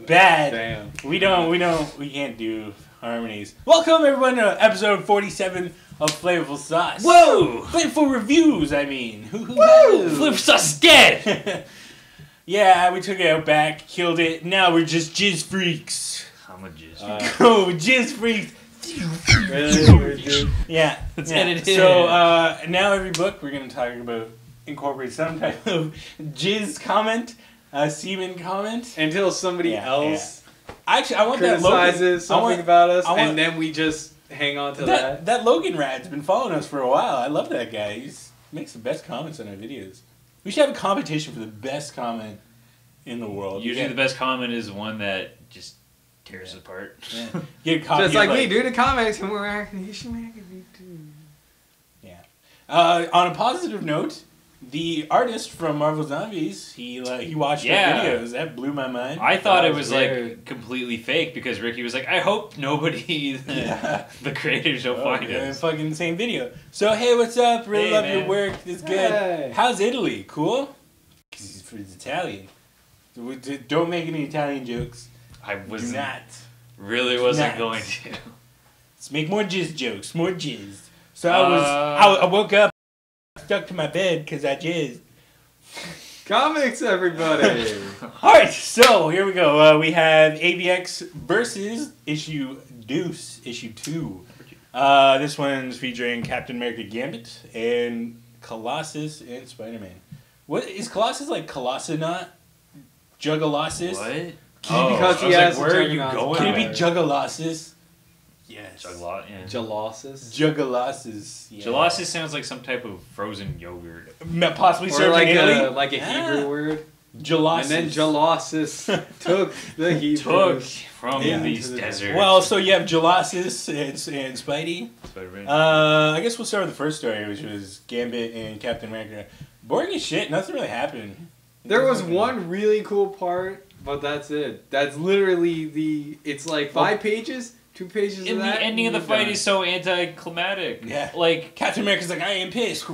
Bad. Damn. We can't do harmonies. Welcome everyone to episode 47 of Flavourful Sauce. Whoa! Flavourful reviews, I mean. Woo! Flavourful Sauce is dead! Yeah, we took it out back, killed it. Now we're just jizz freaks. I'm a jizz freak. Oh, jizz freaks. Really? Yeah. Let's edit it. So, now every book we're going to talk about incorporate some type of jizz comment. Semen comment until somebody else actually I want criticizes that Logan, something about us, and then we just hang on to that. That Logan Rad's been following us for a while. I love that guy. He makes the best comments on our videos. We should have a competition for the best comment in the world. Usually the best comment is one that just tears us apart. Yeah. Get a copy just like me, do the comments and we're acting. You should make it too. Yeah. On a positive note, the artist from Marvel Zombies, he watched the videos. That blew my mind. I thought it was like completely fake because Ricky was like, I hope nobody, the creators don't find us. Fucking same video. So, hey, what's up? Really love your work. It's good. Hey. How's Italy? Cool? Because he's Italian. Don't make any Italian jokes. I was not. Really wasn't going to. Let's make more jizz jokes. More jizz. So I woke up. Stuck to my bed because I jizzed. Comics, everybody! Alright, so here we go. We have AvX versus issue 2. This one's featuring Captain America Gambit and Colossus and Spider-Man. What is Colossus like? JuggleNaut? What? Because he has where are you going? Can it be JuggleNaut? Yes. Jalossus. Yeah. Jalossus sounds like some type of frozen yogurt. Possibly served like in Italy. Like a Hebrew word. Jalossus. And then Jalossus took the Hebrew. From these deserts. Well, so you have Jalossus and Spidey. Spider-Man. I guess we'll start with the first story, which was Gambit and Captain America. Boring as shit. Nothing really happened. There was one really cool part, but that's it. That's literally it's like 5 pages. 2 pages and of that. The ending of the fight is so anticlimactic. Yeah. Like Captain America's like, I am pissed.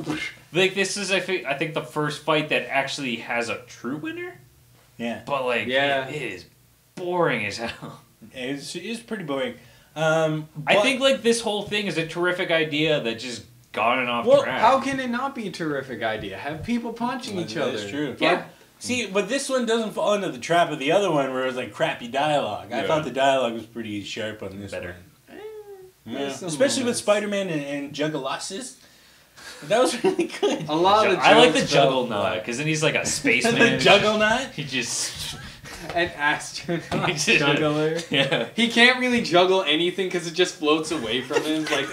Like this is I think the first fight that actually has a true winner. Yeah. But like it is boring as hell. It's pretty boring. I think like this whole thing is a terrific idea that just gotten off track. How can it not be a terrific idea? Have people punching each other. That's true. Yeah. See, but this one doesn't fall into the trap of the other one where it was like crappy dialogue. I thought the dialogue was pretty sharp on this one. Yeah. Especially with Spider-Man and JuggleNaut. That was really good. A lot of I like the JuggleNaut because then he's like a spaceman. The JuggleNaut? He just an astronaut juggler. Yeah. He can't really juggle anything because it just floats away from him. Like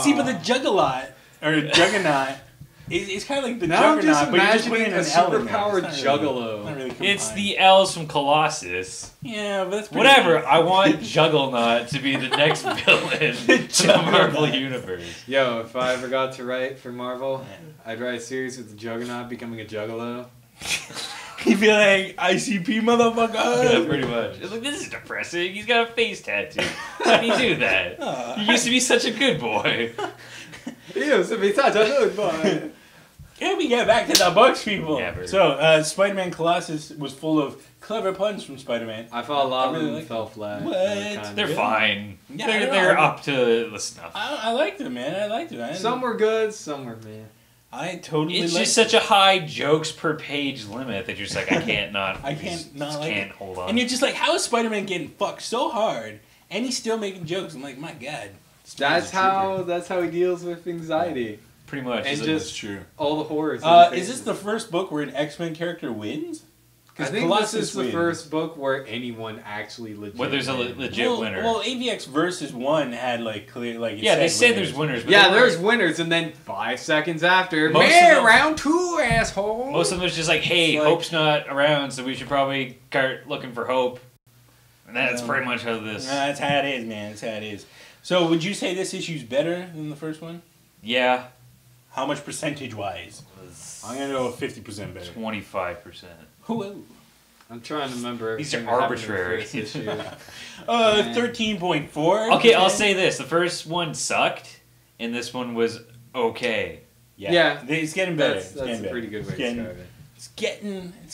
See, but the JuggleNaut or Juggernaut. It's kind of like the now Juggernaut, but you're just putting imagining in a an L in there. superpowered juggalo. Really it's the L's from Colossus. Yeah, but that's pretty whatever. I want JuggleNaut to be the next villain in the Marvel universe. Yo, if I ever got to write for Marvel, I'd write a series with the Juggernaut becoming a juggalo. He'd be like, ICP motherfucker. Yeah, pretty much. It's like, this is depressing. He's got a face tattoo. How do you do that? You used to be such a good boy. He used to be such a good boy. Can we get back to the books, people? Yeah, so, Spider-Man Colossus was full of clever puns from Spider-Man. I thought a lot of them fell flat. What? They're fine. Yeah, they're up to the snuff. I liked them, man. I liked them. Some were good, some were meh. I totally It's liked just such a high jokes per page limit that you're just like, I can't not. I can't not like can't it. hold on. And you're just like, how is Spider-Man getting fucked so hard and he's still making jokes? I'm like, my God. That's how he deals with anxiety. Pretty much. And that's true. All the horrors. Is this the first book where an X-Men character wins? I think Colossus this is the wins. first book where anyone actually legit. Where there's a legit winner. Well, AvX versus 1 had like clear like. They say there's winners. But Yeah, there's winners, and then 5 seconds after, round 2, asshole. Most of them was just like, hey, Hope's not around, so we should probably start looking for Hope. And that's pretty much how this. That's how it is, man. That's how it is. So, would you say this issue's better than the first one? Yeah. How much percentage-wise? I'm gonna go 50% better. 25%. Whoa. I'm trying to remember. These are arbitrary. 13.4. Okay, I'll say this: the first one sucked, and this one was okay. Yeah. It's getting better. That's a pretty good way to describe it. It's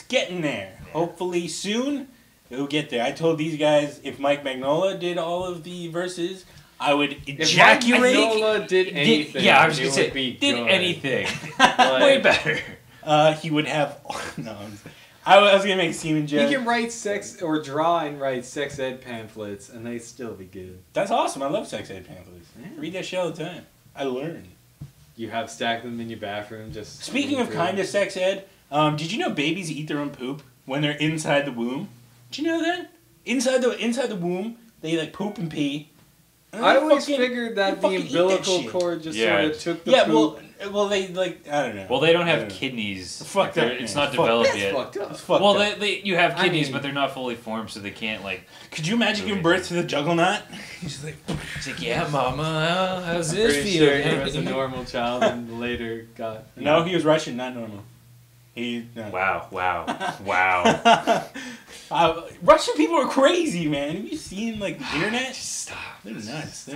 getting there. Yeah. Hopefully soon, it'll get there. I told these guys if Mike Magnola did all of the verses, I would ejaculate. If Mike Magnola did anything, I was gonna say, did anything. Way better. He would have. No, I was gonna make a semen joke. He can write draw and write sex ed pamphlets, and they still be good. That's awesome. I love sex ed pamphlets. Yeah. Read that shit all the time. I learn. You have stacked them in your bathroom. Just speaking of kind of sex ed, did you know babies eat their own poop when they're inside the womb? Did you know that? Inside the womb, they like poop and pee. I always figured that the umbilical cord just sort of took the poop. Well, they like I don't know. Well, they don't have kidneys. Fucked up. It's not developed yet. Fucked up. Well, you have kidneys, but they're not fully formed, so they can't like. Could you imagine giving birth to the JuggleNaut? He's like, yeah, Mama, how's this feel? Sure he was a normal child and later got. No, he was Russian, not normal. No. Wow. Russian people are crazy, man. Have you seen like the internet? Stop. They're nuts.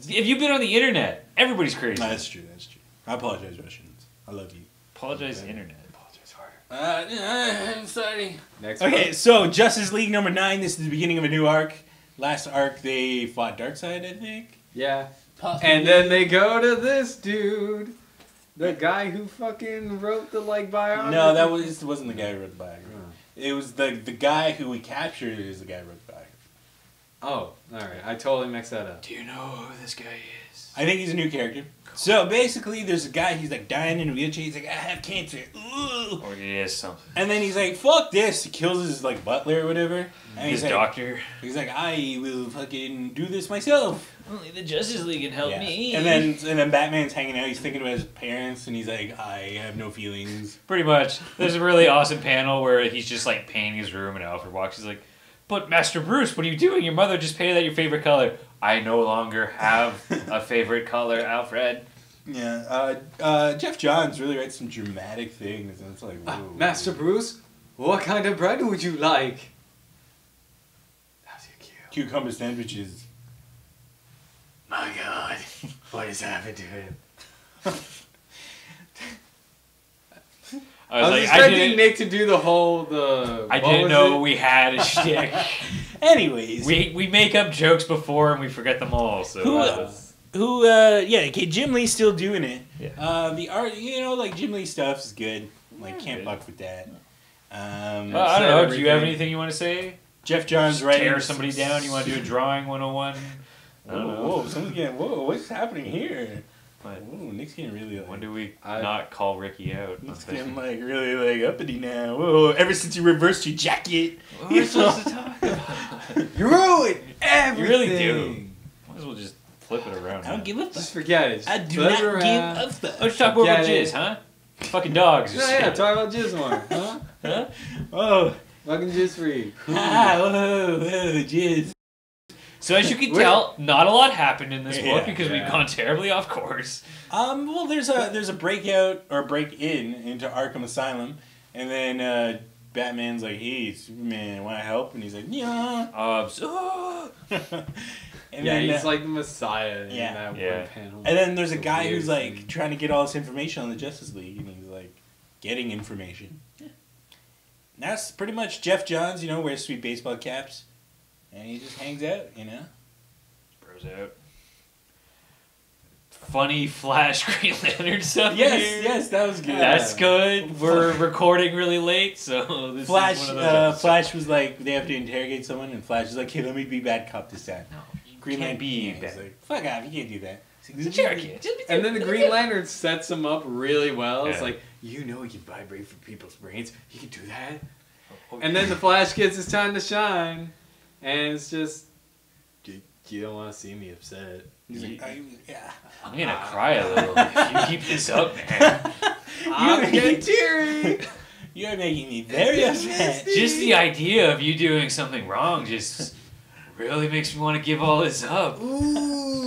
If you've been on the internet, everybody's crazy. No, that's true. I apologize, Russians. I love you. Apologize, internet. Apologize harder. I'm sorry. Next. Okay, so Justice League number 9. This is the beginning of a new arc. Last arc they fought Darkseid, I think. Yeah. Possibly. And then they go to this dude. The guy who fucking wrote the biography. No, wasn't the guy who wrote the biography. Oh. It was the guy who we captured is the guy who wrote the biography. Oh, alright. I totally mixed that up. Do you know who this guy is? I think he's a new character. So basically, there's a guy, he's like dying in a wheelchair. He's like, I have cancer. Ooh. Or he is something. And then he's like, fuck this. He kills his butler or whatever. And his he's doctor. He's like, I will fucking do this myself. Only the Justice League can help me. And then Batman's hanging out. He's thinking about his parents, and he's like, I have no feelings. Pretty much. There's a really awesome panel where he's just like painting his room, and Alfred walks. He's like, but Master Bruce, what are you doing? Your mother just painted that your favorite color. I no longer have a favorite color, Alfred. Yeah. Jeff Johns really writes some dramatic things, and it's like, whoa. Master Bruce, what kind of bread would you like? That's cute. Cucumber sandwiches. My God, what has happened to him? I was expecting Nick to do the whole I didn't know we had a shtick. Anyways, we make up jokes before and we forget them all. So Jim Lee's still doing it. Yeah. The art, Jim Lee stuff is good. Can't fuck with that. I don't know. Do you have anything you want to say? Jeff Johns writing. Tear somebody down. You want to do a drawing 101? I don't know. Whoa, someone's getting. Whoa, what's happening here? What? Whoa, Nick's getting really. When do we not call Ricky out? Nick's getting really uppity now. Whoa! Ever since you reversed your jacket, what are we supposed to talk about? You ruined everything. You really do. Might as well just flip it around. I don't give a fuck. Just forget it. I do not give a fuck. Let's talk more about jizz, huh? Fucking dogs. Yeah, talk about jizz more, huh? Huh? Oh, fucking jizz free. Whoa, jizz. So as you can tell, not a lot happened in this book because we've gone terribly off course. Well, there's a breakout or break-in into Arkham Asylum, and then Batman's like, "Hey, Superman, want to help?" And he's like, "Yeah." And then, he's like the Messiah in that one panel. And then there's a guy who's like trying to get all this information on the Justice League, and he's like getting information. Yeah. And that's pretty much Jeff Johns. Wears sweet baseball caps. And he just hangs out, Bros out. Funny Flash Green Lantern stuff. Yes, that was good. That's good. We're recording really late, so this Flash. is one of those Flash was like, they have to interrogate someone, and Flash is like, "Hey, let me be bad cop this time." No, Green Lantern be bad. bad. Like, fuck off, you can't do that. And then the Green Lantern sets him up really well. Yeah. It's like, you can vibrate for people's brains. You can do that. And then the Flash gets his time to shine, and it's just, you don't want to see me upset. He's like, yeah. I'm gonna cry a little if you keep this up, man. I'm getting teary. You're making me very upset. Just the idea of you doing something wrong just really makes me want to give all this up. Ooh.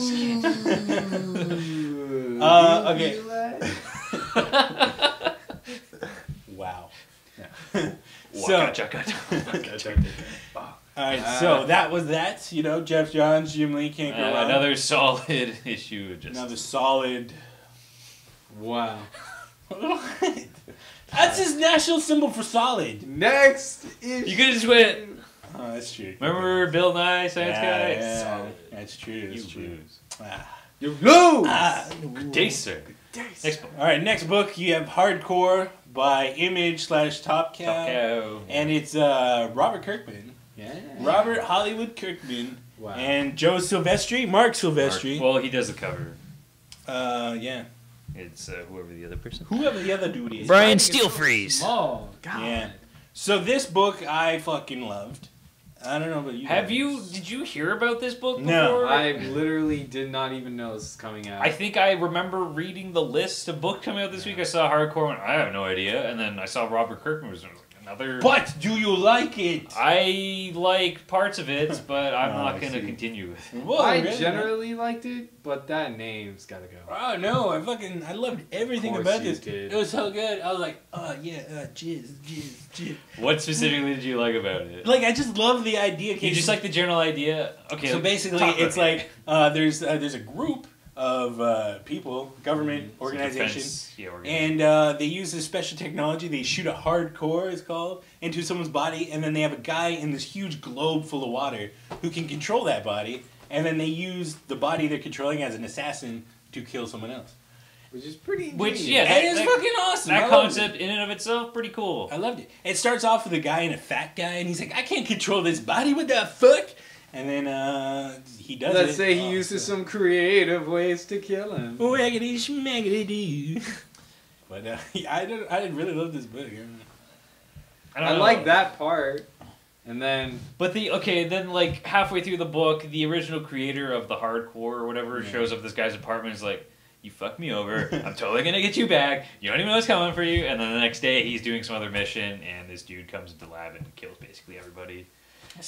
Okay. Wow. Alright, so that was that. You know, Jeff Johns, Jim Lee can't go on. Another solid issue. Another solid. Wow. That's his national symbol for solid. Next issue. You could have just went. Oh, that's true. Remember Bill Nye, Science Guy? Yeah, Solid. that's true. That's true. Lose. You lose. Good day, sir. Next book. All right, next book you have Hardcore by Image/Top Cow, and it's Robert Kirkman. Yeah. Robert Hollywood Kirkman. Wow. And Joe Silvestri, Mark Silvestri. Well, he does the cover. Yeah. It's whoever the other person. Whoever the other dude is. Brian Steelfreeze. Oh God. Yeah. So this book I fucking loved. I don't know about you. Did you hear about this book before? No. I literally did not even know this was coming out. I think I remember reading the list of books coming out this week. I saw Hardcore and I have no idea. And then I saw Robert Kirkman was another. But do you like it? I like parts of it, but I'm not going to continue with it. Whoa, I really? generally liked it, but that name's gotta go. Oh no, I loved everything Of course about you this. did. It was so good. I was like, oh yeah, jizz. What specifically did you like about it? Like I just love the idea. You just like the general idea? Okay. So basically, it's like there's a group of people, government organization, and they use this special technology. They shoot a hardcore, it's called, into someone's body, and then they have a guy in this huge globe full of water who can control that body, and then they use the body they're controlling as an assassin to kill someone else. Which is pretty Which, ingenious. yeah, That is fucking awesome. That concept in and of itself, pretty cool. I loved it. It starts off with a guy and a fat guy, and he's like, I can't control this body, what the fuck? And then he does Let's it. say he uses some creative ways to kill him. Waggity schmaggity doo. But I really love this book. I like that part. And then... But then like halfway through the book, the original creator of the hardcore or whatever shows up at this guy's apartment and is like, you fucked me over. I'm totally going to get you back. You don't even know what's coming for you. And then the next day he's doing some other mission and this dude comes into the lab and kills basically everybody.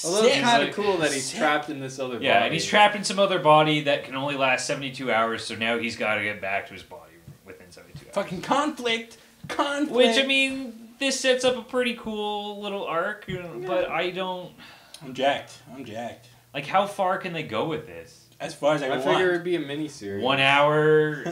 Although it's kind of cool that he's trapped in this other body. Yeah, and he's trapped in some other body that can only last 72 hours, so now he's got to get back to his body within 72 hours. Fucking conflict. Which, I mean, this sets up a pretty cool little arc, but I don't... I'm jacked. Like, how far can they go with this? As far as I want. figure it'd be a mini-series. 1 hour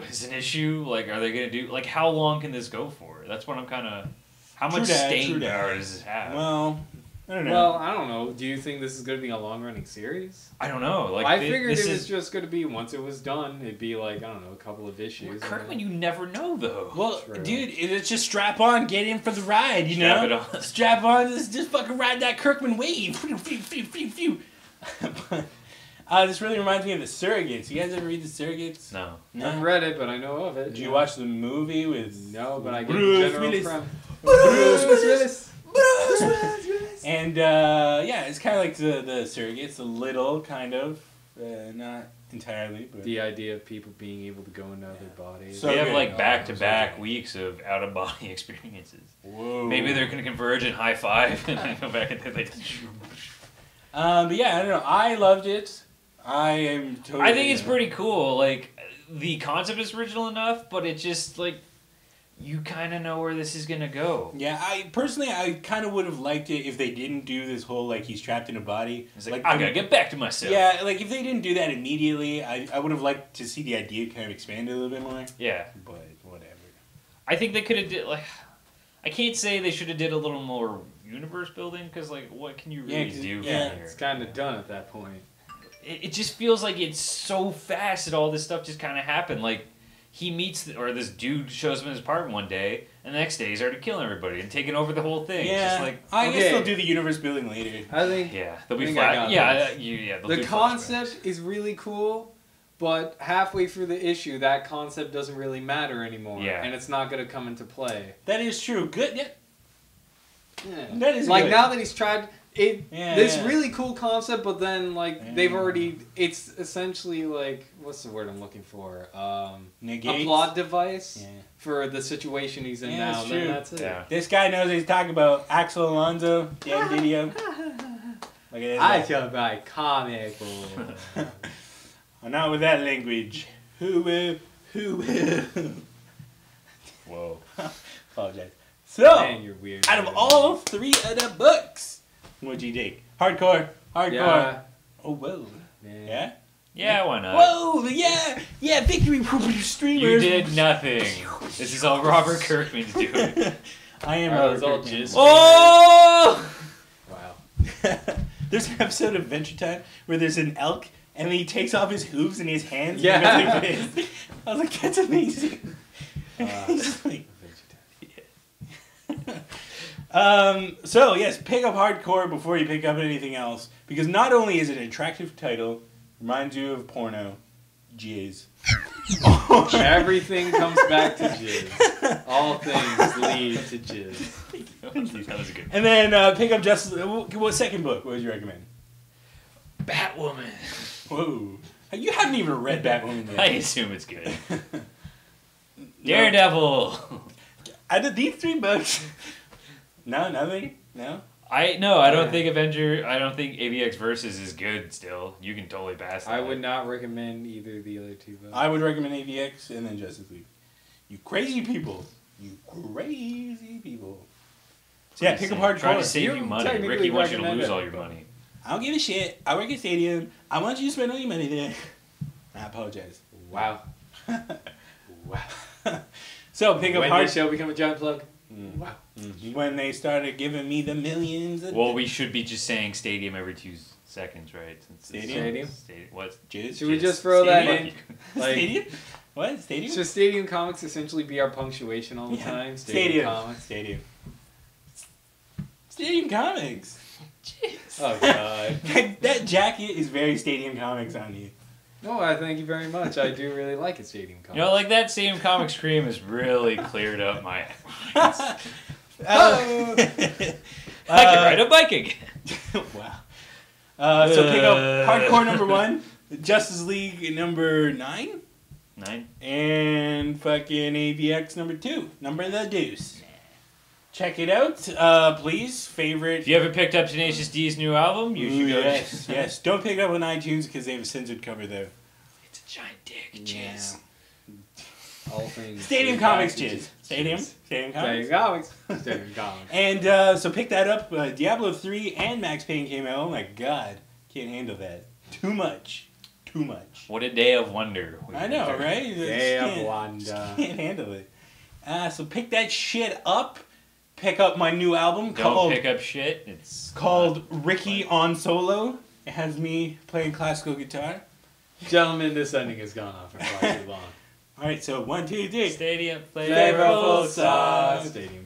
is an issue? Like, are they going to do... Like, how long can this go for? That's what I'm kind of... How much staying power does this have? Well... I don't know. Well, I don't know. Do you think this is going to be a long-running series? I don't know. Like I figured it was just going to be, once it was done, it'd be like, I don't know, a couple of issues. Kirkman, you never know, though. Well, True. dude, it's just strap on, get in for the ride, you Strap know? it on. Strap on, just fucking ride that Kirkman wave. This really reminds me of The Surrogates. You guys ever read The Surrogates? No. I haven't read it, but I know of it. Did you watch the movie with... No, but I get Bruce the general Willis. premise. Bruce Willis. And, yeah, it's kind of like the Surrogates, a little, kind of. Not entirely, but... The idea of people being able to go into other bodies. So they have like back-to-back weeks of out-of-body experiences. Whoa. Maybe they're going to converge and high-five and then go back and they're like... But yeah, I don't know. I loved it. I think it's pretty cool. Like, the concept is original enough, but it just, like... You kind of know where this is going to go. Yeah, I kind of would have liked it if they didn't do this whole, like, he's trapped in a body. It's like I got to get back to myself. Yeah, like, if they didn't do that immediately, I would have liked to see the idea kind of expand a little bit more. Yeah. But whatever. I think they could have did, like... I can't say they should have did a little more universe building, because, like, what can you really do from here? It's kind of done at that point. It just feels like it's so fast that all this stuff just kind of happened. Like, he meets, or this dude shows up in his apartment one day, and the next day he's already killing everybody and taking over the whole thing. Yeah, it's just like, I guess they'll do the universe building later. I think... Yeah, they'll be I flat. Yeah, the concept is really cool, but halfway through the issue, that concept doesn't really matter anymore. Yeah. And it's not going to come into play. That is true. Good. Yeah. That is like good. now that he's tried it. Yeah, this yeah. really cool concept, but then like Yeah. they've already. It's essentially like what's the word I'm looking for? A Negates? plot device Yeah. for the situation he's in Yeah, now. that's Then true. that's it. Yeah. This guy knows what he's talking about. Axel Alonso, damn video. Look at this. I feel about comic. Not with that language. Who will? Who will? Whoa. Apologize. So, Man, you're weird. out of all three of the books, what'd you take? Hardcore. Yeah. Oh, whoa. Yeah. Yeah, why not? Whoa, yeah, victory streamers. You did nothing. This is all Robert Kirkman's doing. I am Are Robert those all Kirkman. jizz Oh! Wow. There's an episode of Adventure Time where there's an elk and he takes off his hooves and his hands. Yeah. And everything. I was like, that's amazing. He's just like, so yes, pick up Hardcore before you pick up anything else, because not only is it an attractive title, reminds you of porno, jizz. Everything comes back to jizz. All things lead to jizz. That was a good. And then pick up what second book? What would you recommend? Batwoman. Whoa, you haven't even read Batwoman yet. I assume it's good. Daredevil. Out of these three books, no, nothing, no. I don't think I don't think AvX Versus is good. Still, you can totally pass that. I would not recommend either of the other two books. I would recommend AvX and then Justice League. You crazy people. You crazy people. So yeah, pick up Hardcore. Trying to save you You money. technically Ricky wants you to recommend lose it. all your money. I don't give a shit. I work at Stadium. I want you to spend all your money there. I apologize. Wow. Wow. So pick up When Hardcore. did show become a giant plug? Wow. When they started giving me the millions of Well, we should be just saying Stadium every 2 seconds, right? Since it's- Stadium? What? Jizz? Should we just throw that Stadium? in? Like, Stadium? What? Stadium? should Stadium Comics essentially be our punctuation all the time? Stadium. Comics. Stadium. Stadium Comics. Oh god. That jacket is very Stadium Comics on you. No, I thank you very much. I do really like it, Stadium Comics. You know, like that Stadium Comics cream has really cleared up my. Oh. I can ride a bike again. Wow. So pick up Hardcore number 1, Justice League number 9, 9. and fucking AvX number 2, number the deuce. Check it out, please. Favorite. If you haven't picked up Tenacious D's new album, you should go. Yes, yes. Don't pick it up on iTunes because they have a censored cover there. It's a giant dick. Yeah. Jizz. All things. Stadium lead back Comics to jizz. Stadium Comics. Stadium Comics. Stadium Comics. And so pick that up. Diablo 3 and Max Payne came out. Oh my god. Can't handle that. Too much. Too much. What a day of wonder. I know, right? Day of Just wonder. can't handle it. So pick that shit up. Pick up my new album Don't pick up shit. It's called Ricky on Solo. It has me playing classical guitar. Gentlemen, this ending has gone on for far too long. Alright, so 1, 2, 3. Stadium Flavourful Sauce. Stadium